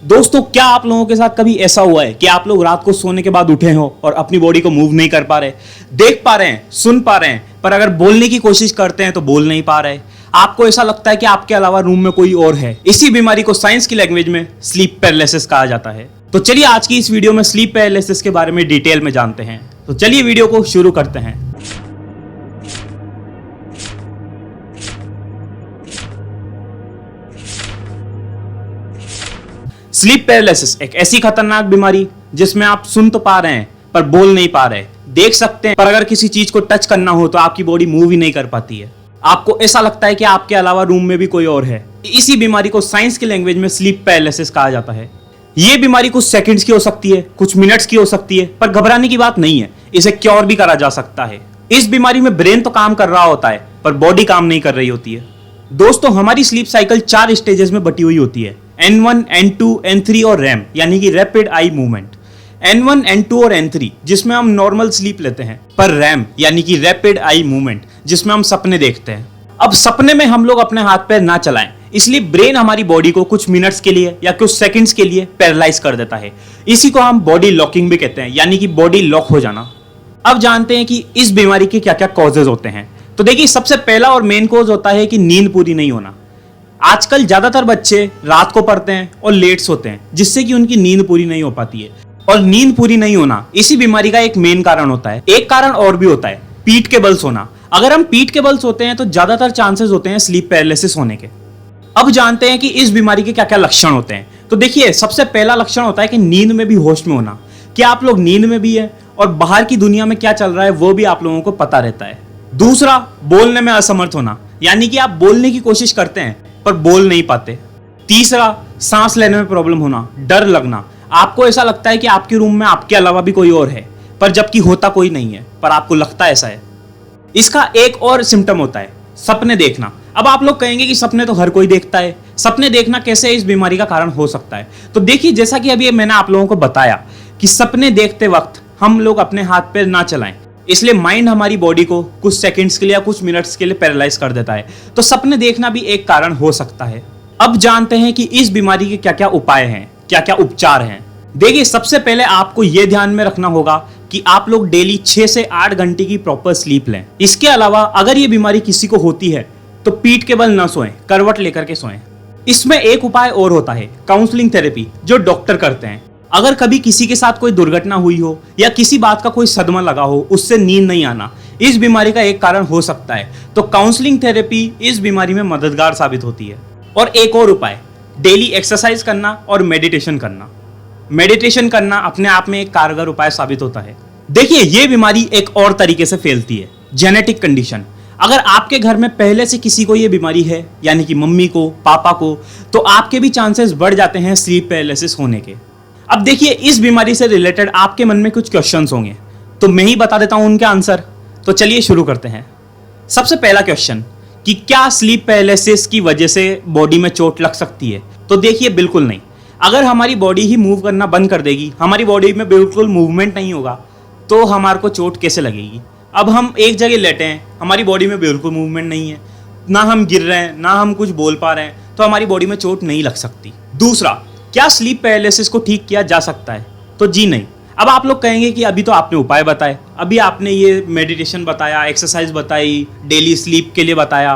दोस्तों, क्या आप लोगों के साथ कभी ऐसा हुआ है कि आप लोग रात को सोने के बाद उठे हो और अपनी बॉडी को मूव नहीं कर पा रहे, देख पा रहे हैं, सुन पा रहे हैं, पर अगर बोलने की कोशिश करते हैं तो बोल नहीं पा रहे। आपको ऐसा लगता है कि आपके अलावा रूम में कोई और है। इसी बीमारी को साइंस की लैंग्वेज में स्लीप पैरालिसिस कहा जाता है। तो चलिए आज की इस वीडियो में स्लीप पैरालिसिस के बारे में डिटेल में जानते हैं। तो चलिए वीडियो को शुरू करते हैं। स्लीप पैरालिसिस एक ऐसी खतरनाक बीमारी जिसमें आप सुन तो पा रहे हैं पर बोल नहीं पा रहे, देख सकते हैं पर अगर किसी चीज को टच करना हो तो आपकी बॉडी मूव ही नहीं कर पाती है। आपको ऐसा लगता है कि आपके अलावा रूम में भी कोई और है। इसी बीमारी को साइंस की लैंग्वेज में स्लीप पैरालिसिस कहा जाता है। यह बीमारी कुछ सेकंड्स की हो सकती है, कुछ मिनट्स की हो सकती है, पर घबराने की बात नहीं है। इसे क्योर भी करा जा सकता है। इस बीमारी में ब्रेन तो काम कर रहा होता है पर बॉडी काम नहीं कर रही होती है। दोस्तों, हमारी स्लीप साइकिल 4 स्टेजेस में बटी हुई होती है, N1, N2, N3 और REM यानी कि rapid eye movement. N1, N2 और N3 जिसमें हम नॉर्मल स्लीप लेते हैं, पर REM यानी कि रैपिड आई मूवमेंट जिसमें हम सपने देखते हैं। अब सपने में हम लोग अपने हाथ पैर ना चलाएं, इसलिए ब्रेन हमारी बॉडी को कुछ मिनट्स के लिए या कुछ सेकंड्स के लिए पैरालाइज कर देता है। इसी को हम बॉडी लॉकिंग भी कहते हैं, यानी कि बॉडी लॉक हो जाना। अब जानते हैं कि इस बीमारी के क्या क्या कॉजेज होते हैं। तो देखिए, सबसे पहला और मेन कॉज होता है कि नींद पूरी नहीं होना। आजकल ज्यादातर बच्चे रात को पढ़ते हैं और लेट सोते हैं, जिससे कि उनकी नींद पूरी नहीं हो पाती है। और नींद पूरी नहीं होना इसी बीमारी का एक मेन कारण होता है। एक कारण और भी होता है, पीठ के बल सोना। अगर हम पीठ के बल सोते हैं तो ज्यादातर चांसेस होते हैं स्लीप पैरालिसिस होने के। अब जानते हैं कि इस बीमारी के क्या क्या लक्षण होते हैं। तो देखिए, सबसे पहला लक्षण होता है कि नींद में भी होश में होना। कि आप लोग नींद में भी है और बाहर की दुनिया में क्या चल रहा है वो भी आप लोगों को पता रहता है। दूसरा, बोलने में असमर्थ होना, यानी कि आप बोलने की कोशिश करते हैं पर बोल नहीं पाते। तीसरा, सांस लेने में प्रॉब्लम होना, डर लगना। आपको ऐसा लगता है कि आपके रूम में आपके अलावा भी कोई और है, पर जबकि होता कोई नहीं है, पर आपको लगता ऐसा है। इसका एक और सिम्टम होता है सपने देखना। अब आप लोग कहेंगे कि सपने तो हर कोई देखता है, सपने देखना कैसे इस बीमारी का कारण हो सकता है। तो देखिए, जैसा कि अभी मैंने आप लोगों को बताया कि सपने देखते वक्त हम लोग अपने हाथ पैर ना चलाएं, इसलिए माइंड हमारी बॉडी को कुछ सेकंड्स के लिए या कुछ मिनट्स के लिए पैरालाइज कर देता है। तो सपने देखना भी एक कारण हो सकता है। अब जानते हैं कि इस बीमारी के क्या क्या उपाय हैं, क्या क्या उपचार हैं। देखिए, सबसे पहले आपको यह ध्यान में रखना होगा कि आप लोग डेली 6 से 8 घंटे की प्रॉपर स्लीप लें। इसके अलावा अगर ये बीमारी किसी को होती है तो पीठ के बल न सोएं, करवट लेकर के सोएं। इसमें एक उपाय और होता है, काउंसलिंग थेरेपी, जो डॉक्टर करते हैं। अगर कभी किसी के साथ कोई दुर्घटना हुई हो या किसी बात का कोई सदमा लगा हो, उससे नींद नहीं आना इस बीमारी का एक कारण हो सकता है, तो काउंसलिंग थेरेपी इस बीमारी में मददगार साबित होती है। और एक और उपाय, डेली एक्सरसाइज करना और मेडिटेशन करना। मेडिटेशन करना अपने आप में एक कारगर उपाय साबित होता है। देखिए, ये बीमारी एक और तरीके से फैलती है, जेनेटिक कंडीशन। अगर आपके घर में पहले से किसी को ये बीमारी है, यानी कि मम्मी को, पापा को, तो आपके भी चांसेस बढ़ जाते हैं स्लीप पैरालिसिस होने के। अब देखिए, इस बीमारी से रिलेटेड आपके मन में कुछ क्वेश्चंस होंगे, तो मैं ही बता देता हूं उनके आंसर। तो चलिए शुरू करते हैं। सबसे पहला क्वेश्चन कि क्या स्लीप पैरालिसिस की वजह से बॉडी में चोट लग सकती है? तो देखिए, बिल्कुल नहीं। अगर हमारी बॉडी ही मूव करना बंद कर देगी, हमारी बॉडी में बिल्कुल मूवमेंट नहीं होगा, तो हमारे को चोट कैसे लगेगी? अब हम एक जगह लेटे हैं, हमारी बॉडी में बिल्कुल मूवमेंट नहीं है, ना हम गिर रहे हैं, ना हम कुछ बोल पा रहे हैं, तो हमारी बॉडी में चोट नहीं लग सकती। दूसरा, क्या स्लीप पैरालिसिस को ठीक किया जा सकता है? तो जी नहीं। अब आप लोग कहेंगे कि अभी तो आपने उपाय बताए, अभी आपने ये मेडिटेशन बताया, एक्सरसाइज बताई, डेली स्लीप के लिए बताया,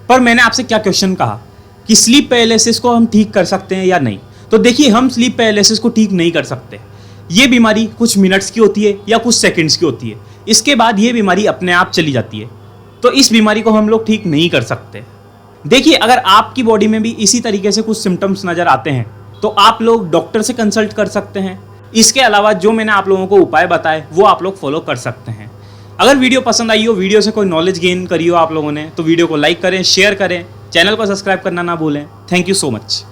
पर मैंने आपसे क्या क्वेश्चन कहा कि स्लीप पैरालिसिस को हम ठीक कर सकते हैं या नहीं? तो देखिए, हम स्लीप पैरालिसिस को ठीक नहीं कर सकते। ये बीमारी कुछ मिनट्स की होती है या कुछ सेकंड्स की होती है, इसके बाद ये बीमारी अपने आप चली जाती है। तो इस बीमारी को हम लोग ठीक नहीं कर सकते। देखिए, अगर आपकी बॉडी में भी इसी तरीके से कुछ सिम्टम्स नजर आते हैं तो आप लोग डॉक्टर से कंसल्ट कर सकते हैं। इसके अलावा जो मैंने आप लोगों को उपाय बताए वो आप लोग फॉलो कर सकते हैं। अगर वीडियो पसंद आई हो, वीडियो से कोई नॉलेज गेन करी हो आप लोगों ने, तो वीडियो को लाइक करें, शेयर करें, चैनल को सब्सक्राइब करना ना भूलें। Thank you so much.